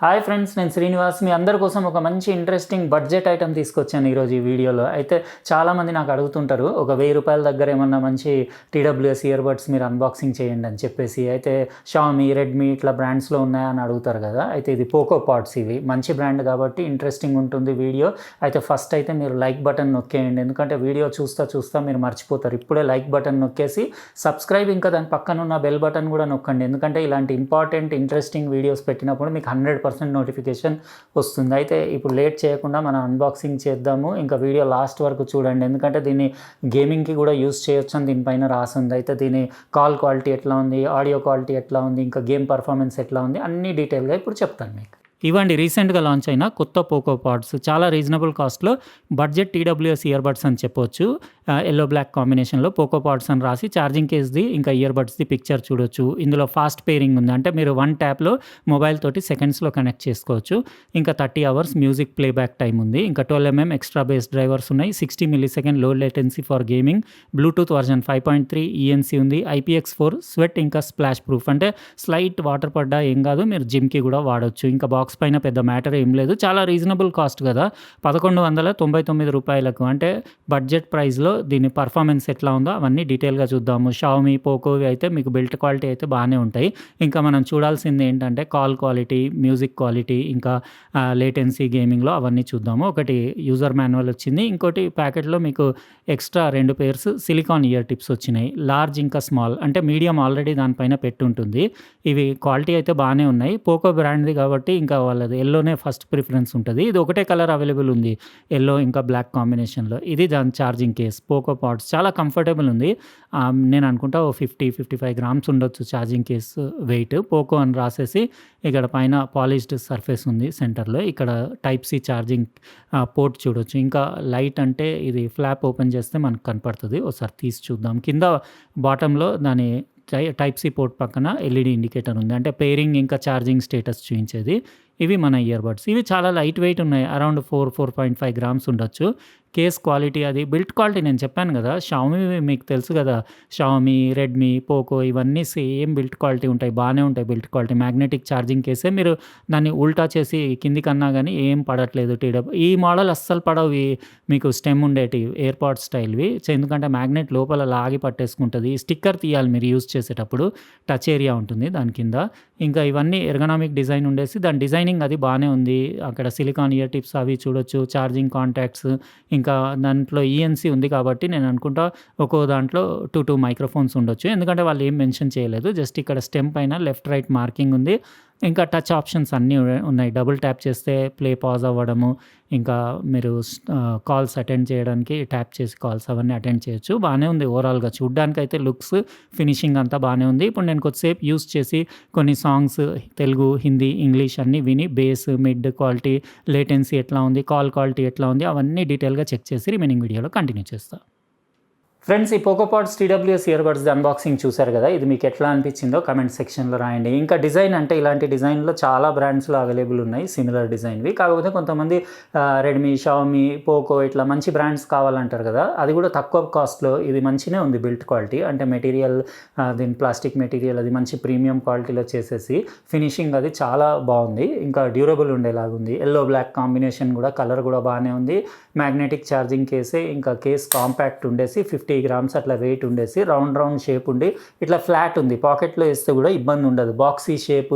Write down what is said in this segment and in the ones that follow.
Hi friends, నేను శ్రీనివాస్. మీ అందరి కోసం ఒక మంచి ఇంట్రెస్టింగ్ బడ్జెట్ ఐటమ్ తీసుకొచ్చాను ఈరోజు ఈ వీడియోలో. అయితే చాలామంది నాకు అడుగుతుంటారు, ఒక ₹1000 దగ్గర ఏమన్నా మంచి టీడబ్ల్యూఎస్ ఇయర్బడ్స్ మీరు అన్బాక్సింగ్ చేయండి అని చెప్పేసి. అయితే షామీ, రెడ్మీ ఇట్లా బ్రాండ్స్లో ఉన్నాయని అడుగుతారు కదా. అయితే ఇది పోకో పాడ్స్, ఇవి మంచి బ్రాండ్ కాబట్టి ఇంట్రెస్టింగ్ ఉంటుంది వీడియో. అయితే ఫస్ట్ అయితే మీరు లైక్ బటన్ నొక్కేయండి, ఎందుకంటే వీడియో చూస్తా మీరు మర్చిపోతారు. ఇప్పుడే లైక్ బటన్ నొక్కేసి సబ్స్క్రైబ్, ఇంకా దాని పక్కన ఉన్న బెల్ బటన్ కూడా నొక్కండి, ఎందుకంటే ఇలాంటి ఇంపార్టెంట్ ఇంట్రెస్టింగ్ వీడియోస్ పెట్టినప్పుడు మీకు 100% నోటిఫికేషన్ వస్తుంది. అయితే ఇప్పుడు లేట్ చేయకుండా మనం అన్బాక్సింగ్ చేద్దాము. ఇంకా వీడియో లాస్ట్ వరకు చూడండి, ఎందుకంటే దీన్ని గేమింగ్కి కూడా యూస్ చేయొచ్చు అని దీనిపైన రాసింది. అయితే దీని కాల్ క్వాలిటీ ఎట్లా ఉంది, ఆడియో క్వాలిటీ ఎట్లా ఉంది, ఇంకా గేమ్ పర్ఫార్మెన్స్ ఎట్లా ఉంది, అన్ని డీటెయిల్గా ఇప్పుడు చెప్తాను మీకు. ఇవ్వండి రీసెంట్గా లాంచ్ అయిన కొత్త పోకో పాడ్స్, చాలా రీజనబుల్ కాస్ట్లో బడ్జెట్ టీడబ్ల్యూఎస్ ఇయర్బడ్స్ అని చెప్పొచ్చు. ఎల్లో బ్లాక్ కాంబినేషన్లో పోకో పాడ్స్ అని రాసి ఛార్జింగ్ కేస్ది ఇంకా ఇయర్బడ్స్ది పిక్చర్ చూడొచ్చు. ఇందులో ఫాస్ట్ పేరింగ్ ఉంది, అంటే మీరు 1 ట్యాప్లో మొబైల్ తోటి సెకండ్స్లో కనెక్ట్ చేసుకోవచ్చు. ఇంకా 30 అవర్స్ మ్యూజిక్ ప్లేబ్యాక్ టైం ఉంది. ఇంకా 12mm ఎక్స్ట్రా బేస్ డ్రైవర్స్ ఉన్నాయి. 60 millisecond లో latency for gaming. Bluetooth version 5.3 ENC ఉంది. IPX4 స్వెట్ ఇంకా స్ప్లాష్ ప్రూఫ్, అంటే స్లైట్ వాటర్ పడ్డా ఏం కాదు, మీరు జిమ్కి కూడా వాడచ్చు. ఇంకా బాక్స్ పైన పెద్ద మ్యాటర్ ఏం లేదు, చాలా రీజనబుల్ కాస్ట్ కదా, ₹1199. అంటే బడ్జెట్ ప్రైస్లో దీని పర్ఫార్మెన్స్ ఎట్లా ఉందో అవన్నీ డీటెయిల్గా చూద్దాము. షామీ, పోకోవి అయితే మీకు బిల్ట్ క్వాలిటీ అయితే బాగానే ఉంటాయి. ఇంకా మనం చూడాల్సింది ఏంటంటే కాల్ క్వాలిటీ, మ్యూజిక్ క్వాలిటీ, ఇంకా లేటెన్సీ, గేమింగ్లో అవన్నీ చూద్దాము. ఒకటి యూజర్ మాన్యువల్ వచ్చింది, ఇంకోటి ప్యాకెట్లో మీకు extra 2 pairs silicon year tips వచ్చినాయి. లార్జ్ ఇంకా స్మాల్, అంటే మీడియం ఆల్రెడీ దానిపైన పెట్టుంటుంది. ఇవి క్వాలిటీ అయితే బాగానే ఉన్నాయి. పోకో బ్రాండ్ది కాబట్టి ఇంకా వాళ్ళది ఎల్లోనే ఫస్ట్ ప్రిఫరెన్స్ ఉంటుంది. ఇది ఒకటే కలర్ అవైలబుల్ ఉంది, ఎల్లో ఇంకా బ్లాక్ కాంబినేషన్లో. ఇది దాని ఛార్జింగ్ కేస్. పోకో పాడ్స్ చాలా కంఫర్టబుల్ ఉంది. నేను అనుకుంటా 55 గ్రామ్స్ ఉండొచ్చు ఛార్జింగ్ కేస్ వెయిట్. పోకో అని రాసేసి ఇక్కడ పైన పాలిష్డ్ సర్ఫేస్ ఉంది సెంటర్లో. ఇక్కడ టైప్ సి ఛార్జింగ్ పోర్ట్ చూడొచ్చు. ఇంకా లైట్ అంటే ఇది ఫ్లాప్ ఓపెన్ చేస్తే మనకు కనపడుతుంది, ఒకసారి తీసి చూద్దాం. కింద బాటంలో దాని టైప్ సి పోర్ట్ పక్కన ఎల్ఈడి ఇండికేటర్ ఉంది, అంటే పేరింగ్ ఇంకా ఛార్జింగ్ స్టేటస్ చూపించేది. ఇవి మన ఇయర్బడ్స్. ఇవి చాలా లైట్ వెయిట్ ఉన్నాయి, అరౌండ్ 4.5 గ్రామ్స్ ఉండొచ్చు. కేస్ క్వాలిటీ, అది బిల్ట్ క్వాలిటీ నేను చెప్పాను కదా, షామీ మీకు తెలుసు కదా, షామీ, రెడ్మీ, పోకో ఇవన్నీ సేమ్ బిల్ట్ క్వాలిటీ ఉంటాయి, బాగానే ఉంటాయి బిల్ట్ క్వాలిటీ. మ్యాగ్నెటిక్ ఛార్జింగ్ కేసే, మీరు దాన్ని ఉల్టా చేసి కింది కన్నా కానీ ఏం పడట్లేదు. ఈ మోడల్ అస్సలు పడవి మీకు, స్టెమ్ ఉండేటివి ఎయిర్పాడ్ స్టైల్వి, ఎందుకంటే మ్యాగ్నెట్ లోపల లాగి పట్టేసుకుంటుంది. స్టిక్కర్ తీయాలి మీరు యూజ్ చేసేటప్పుడు, టచ్ ఏరియా ఉంటుంది దాని కింద. ఇంకా ఇవన్నీ ఎర్గనామిక్ డిజైన్ ఉండేసి, దాని డిజైనింగ్ అది బాగానే ఉంది. అక్కడ సిలికాన్ ఇయర్ టిప్స్ అవి చూడొచ్చు, ఛార్జింగ్ కాంటాక్ట్స్, ఇంకా దాంట్లో ఈఎన్సీ ఉంది కాబట్టి నేను అనుకుంటా ఒక్కో దాంట్లో 2 మైక్రోఫోన్స్ ఉండొచ్చు, ఎందుకంటే వాళ్ళు ఏం మెన్షన్ చేయలేదు. జస్ట్ ఇక్కడ స్టెమ్ పైన లెఫ్ట్ రైట్ మార్కింగ్ ఉంది. ఇంకా టచ్ ఆప్షన్స్ అన్నీ ఉన్నాయి. డబుల్ ట్యాప్ చేస్తే ప్లే, పాజ్ అవ్వడము, ఇంకా మీరు కాల్స్ అటెండ్ చేయడానికి ట్యాప్ చేసి కాల్స్ అవన్నీ అటెండ్ చేయొచ్చు. బాగానే ఉంది ఓవరాల్గా, చూడ్డానికి అయితే లుక్స్, ఫినిషింగ్ అంతా బాగానే ఉంది. ఇప్పుడు నేను కొద్దిసేపు యూస్ చేసి కొన్ని సాంగ్స్ తెలుగు, హిందీ, ఇంగ్లీష్ అన్నీ విని బేస్, మిడ్ క్వాలిటీ, లేటెన్సీ ఎట్లా ఉంది, కాల్ క్వాలిటీ ఎట్లా ఉంది, అవన్నీ డీటెయిల్గా చెక్ చేసి రిమైనింగ్ వీడియోలో కంటిన్యూ చేస్తాను. ఫ్రెండ్స్, ఈ Poco pods TWS earbuds unboxing చూశారు కదా, ఇది మీకు ఎట్లా అనిపించిందో కమెంట్ సెక్షన్లో రాయండి. ఇంకా డిజైన్ అంటే ఇలాంటి డిజైన్లో చాలా బ్రాండ్స్లో అవైలబుల్ ఉన్నాయి సిమిలర్ డిజైన్వి. కాకపోతే కొంతమంది రెడ్మీ, షామీ, పోకో ఇట్లా మంచి బ్రాండ్స్ కావాలంటారు కదా, అది కూడా తక్కువ కాస్ట్లో ఇది మంచినే ఉంది బిల్ట్ క్వాలిటీ. అంటే మెటీరియల్, దీని ప్లాస్టిక్ మెటీరియల్ అది మంచి ప్రీమియం క్వాలిటీలో చేసేసి ఫినిషింగ్ అది చాలా బాగుంది. ఇంకా డ్యూరబుల్ ఉండేలాగా ఉంది. ఎల్లో బ్లాక్ కాంబినేషన్ కూడా, కలర్ కూడా బాగానే ఉంది. మ్యాగ్నెటిక్ ఛార్జింగ్ కేసే, ఇంకా కేస్ కాంపాక్ట్ ఉండేసి 50 గ్రామ్స్ అట్లా వెయిట్ ఉండేసి, రౌండ్ షేప్ ఉండి ఇట్లా ఫ్లాట్ ఉంది. పాకెట్లో వేస్తే కూడా ఇబ్బంది ఉండదు. బాక్సీ షేప్,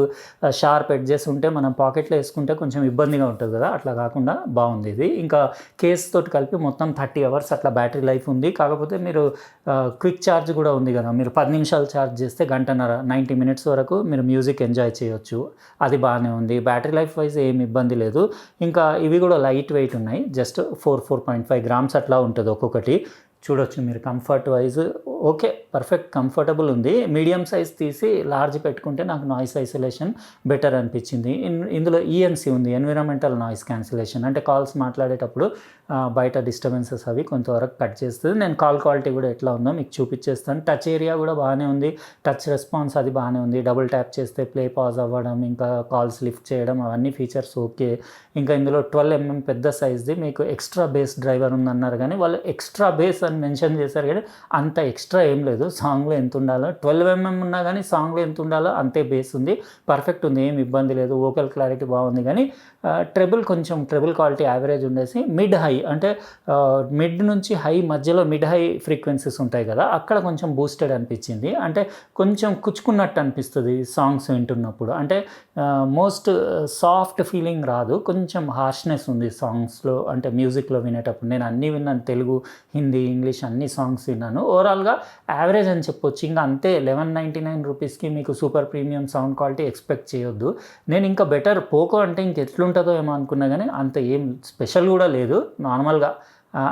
షార్ప్ ఎడ్జెస్ ఉంటే మనం పాకెట్లో వేసుకుంటే కొంచెం ఇబ్బందిగా ఉంటుంది కదా, అట్లా కాకుండా బాగుంది ఇది. ఇంకా కేస్ తోటి కలిపి మొత్తం 30 అవర్స్ అట్లా బ్యాటరీ లైఫ్ ఉంది. కాకపోతే మీరు క్విక్ ఛార్జ్ కూడా ఉంది కదా, మీరు 10 నిమిషాలు ఛార్జ్ చేస్తే 1.5 90 మినిట్స్ వరకు మీరు మ్యూజిక్ ఎంజాయ్ చేయొచ్చు. అది బాగానే ఉంది. బ్యాటరీ లైఫ్ వైజ్ ఏమి ఇబ్బంది లేదు. ఇంకా ఇవి కూడా లైట్ వెయిట్ ఉన్నాయి, జస్ట్ 4.5 గ్రామ్స్ అట్లా ఉంటుంది ఒక్కొక్కటి. చూడొచ్చు మీరు comfort wise okay, perfect comfortable ఉంది. మీడియం సైజ్ తీసి లార్జ్ పెట్టుకుంటే నాకు నాయిస్ ఐసోలేషన్ బెటర్ అనిపించింది. ఇందులో ఈఎన్సీ ఉంది, ఎన్విరాన్మెంటల్ నాయిస్ క్యాన్సిలేషన్, అంటే కాల్స్ మాట్లాడేటప్పుడు బయట డిస్టర్బెన్సెస్ అవి కొంతవరకు కట్ చేస్తుంది. నేను కాల్ క్వాలిటీ కూడా ఎట్లా ఉందో మీకు చూపించేస్తాను. టచ్ ఏరియా కూడా బాగానే ఉంది, టచ్ రెస్పాన్స్ అది బాగానే ఉంది. డబుల్ ట్యాప్ చేస్తే ప్లే, పాజ్ అవ్వడం, ఇంకా కాల్స్ లిఫ్ట్ చేయడం, అవన్నీ ఫీచర్స్ ఓకే. ఇంకా ఇందులో 12mm పెద్ద సైజ్ది మీకు ఎక్స్ట్రా బేస్ డ్రైవర్ ఉందన్నారు, కానీ వాళ్ళు ఎక్స్ట్రా బేస్ అని అని మెన్షన్ చేశారు గానీ, అంత ఎక్స్‌ట్రా ఏం లేదు. సాంగ్‌లో ఎంతుండాలో 12 ఉన్నా గానీ, సాంగ్‌లో ఎంతుండాలో అంతే బేస్ ఉంది. పర్ఫెక్ట్ ఉంది. ఏమి ఇబ్బంది లేదు. వోకల్ క్లారిటీ బావుంది గానీ, ట్రెబుల్ క్వాలిటీ యావరేజ్ ఉండేసి మిడ్ హై అంటే మిడ్ నుంచి హై మధ్యలో మిడ్ హై ఫ్రీక్వెన్సీస్ ఉంటాయి గదా! అక్కడ కొంచెం బూస్టెడ్ అనిపిచ్చింది. అంటే కొంచెం కుచ్చుకున్నట్టు అనిపిస్తది సాంగ్స్ వింటున్నప్పుడు. అంటే మోస్ట్ సాఫ్ట్ ఫీలింగ్ రాదు. కొంచెం హార్ష్‌నెస్ ఉంది సాంగ్స్‌లో అంటే మ్యూజిక్‌లో వినేటప్పుడు. నేను అన్నీ విన్నాను. తెలుగు, హిందీ, ఇంగ్లీష్ అన్ని సాంగ్స్ విన్నాను. ఓవరాల్‌గా యావరేజ్ అని చెప్పొచ్చు. ఇంక అంతే ₹1199కి మీకు super premium sound quality expect చేయొద్దు. నేను ఇంకా బెటర్ పోకో అంటే ఇంకెట్లుంటదో ఏమో అనుకున్నా గానీ, అంత ఏం స్పెషల్ గూడా లేదు. నార్మల్‌గా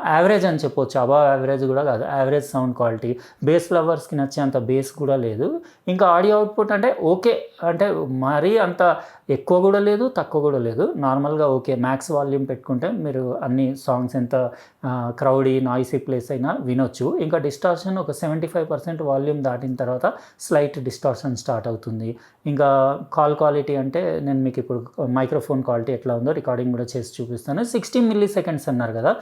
యావరేజ్ అని చెప్పొచ్చు. అబోవ్ యావరేజ్ గూడా గాదు. Average sound quality. బేస్ లవర్స్‌కి నచ్చేంత బేస్ కూడా లేదు. ఇంకా ఆడియో అవుట్‌పుట్ అంటే ఓకే. అంటే మరీ అంత ఎక్కువ గూడా లేదు, తక్కువ గూడా లేదు. నార్మల్‌గా ఓకే. మ్యాక్స్ వాల్యూమ్ పెట్టుకుంటే మీరు అన్ని సాంగ్స్ ఎంత క్రౌడీ, నాయిసీ ప్లేస్ అయినా వినొచ్చు. ఇంకా డిస్టార్షన్ ఒక 75% వాల్యూమ్ దాటిన తర్వాత స్లైట్ డిస్టార్షన్ స్టార్ట్ అవుతుంది. ఇంకా కాల్ క్వాలిటీ అంటే నేను మీకిప్పుడు మైక్రోఫోన్ క్వాలిటీ ఎట్లా ఉందో రికార్డింగ్ గూడా చేసి చూపిస్తాను. 16 మిల్లీ సెకండ్స్ అన్నారు గదా!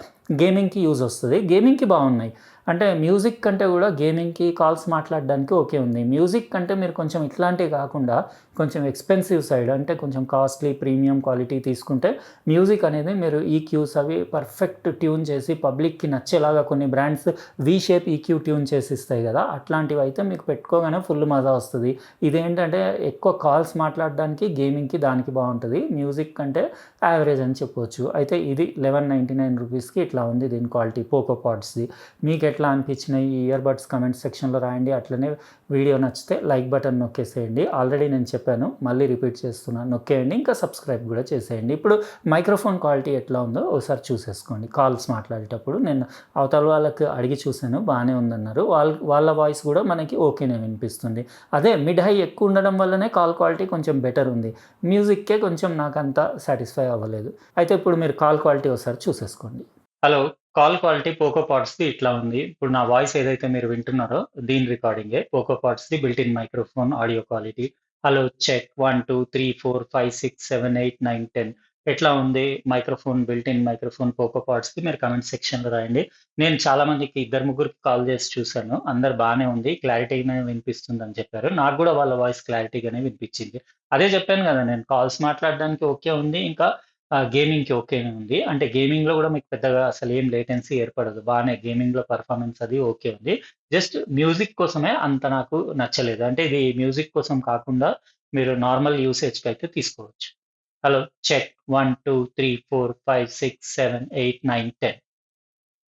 గేమింగ్‌కి యూజ్ ఒస్తది. గేమింగ్‌కి బావున్నాయి. అంటే మ్యూజిక్ కంటే గూడా గేమింగ్‌కి, కాల్స్ మాట్లాడడానికి ఓకే ఉంది. మ్యూజిక్ కంటే మీరు కొంచెం ఇట్లాంటివి కాకుండా కొంచెం ఎక్స్‌పెన్సివ్ సైడ్ అంటే కొంచెం కాస్ట్‌లీ ప్రీమియం క్వాలిటీ తీసుకుంటే మ్యూజిక్ అనేది మీరు ఈక్యూస్ అవి పర్ఫెక్ట్ ట్యూన్ చేసి పబ్లిక్‌కి నచ్చేలాగా కొన్ని brands V shape EQ tune చేసి ఇస్తాయి గదా! అట్లాంటివైతే మీకు పెట్టుకోగానే ఫుల్ మజా వస్తది. ఇదేంటంటే ఎక్కువ కాల్స్ మాట్లాడడానికి, గేమింగ్‌కి దానికి బావుంటది. మ్యూజిక్ కంటే యావరేజ్ అని చెప్పొచ్చు. అయితే ఇది ₹1199కి ఇట్లా ఉంది దీని క్వాలిటీ పోకో పాడ్స్‌ది. మీకెట్లా అనిపించినాయి? ఈ ఇయర్ బడ్స్ కామెంట్ సెక్షన్‌లో రాయండి. అట్లనే వీడియో నచ్చితే లైక్ బటన్ నొక్కేసేయండి. ఆల్రెడీ నేను చెప్పాను. మళ్ళీ రిపీట్ చేస్తున్నా. నొక్కేయండి. ఇంకా సబ్స్క్రైబ్ గూడా చేసేయండి. ఇప్పుడు మైక్రోఫోన్ క్వాలిటీ ఎట్లా ఉందో ఒకసారి చూసేసుకోండి. కాల్స్ మాట్లాడేటప్పుడు నేను అవతల వాళ్ళకి అడిగి చూసాను. బానే ఉందన్నారు. వాళ్ళ వాయిస్ గూడా మనకి ఓకేనే వినిపిస్తుంది. అదే మిడ్ హై ఎక్కువ ఉండడం వల్లనే కాల్ క్వాలిటీ కొంచెం బెటర్ ఉంది. మ్యూజిక్కే కొంచెం నాకంత సాటిస్ఫై అవ్వలేదు. అయితే ఇప్పుడు మీరు కాల్ క్వాలిటీ ఒకసారి చూసేసుకోండి. హలో. కాల్ క్వాలిటీ పోకో పాడ్స్‌ది ఇట్లా ఉంది. ఇప్పుడు నా వాయిస్ ఏదైతే మీరు వింటున్నారో దీని రికార్డింగే. పోకో పాడ్స్‌ది built in microphone audio quality. Hello check 1, 2, 3, 4, 5, 6, 7, 8, 9, 10 ఎట్లా ఉంది? Microphone built in microphone Poco పాడ్స్‌ది మీరు కామెంట్ సెక్షన్‌లో రాయండి. నేను చాలా మందికి ఇద్దరు, ముగ్గురికి కాల్ చేసి చూసాను. అందరు బానే ఉంది. క్లారిటీగానే వినిపిస్తుందని చెప్పారు. నాకు గూడా వాళ్ళ వాయిస్ క్లారిటీగానే వినిపిచ్చింది. అదే చెప్పాను గదా! నేను కాల్స్ మాట్లాడడానికి ఓకే ఉంది. ఇంకా గేమింగ్‌కి ఓకేనే ఉంది. అంటే గేమింగ్‌లో గూడా మీకు పెద్దగా అసలేం లేటెన్సీ ఏర్పడదు. బానే గేమింగ్‌లో పెర్ఫార్మన్స్ అది ఓకే ఉంది. జస్ట్ మ్యూజిక్ కోసమే అంత నాకు నచ్చలేదు. అంటే ఇది మ్యూజిక్ కోసం కాకుండా మీరు నార్మల్ యూసేజ్‌కైతే తీసుకోవచ్చు. Hello check 1, 2, 3, 4, 5, 6, 7, 8, 9, 10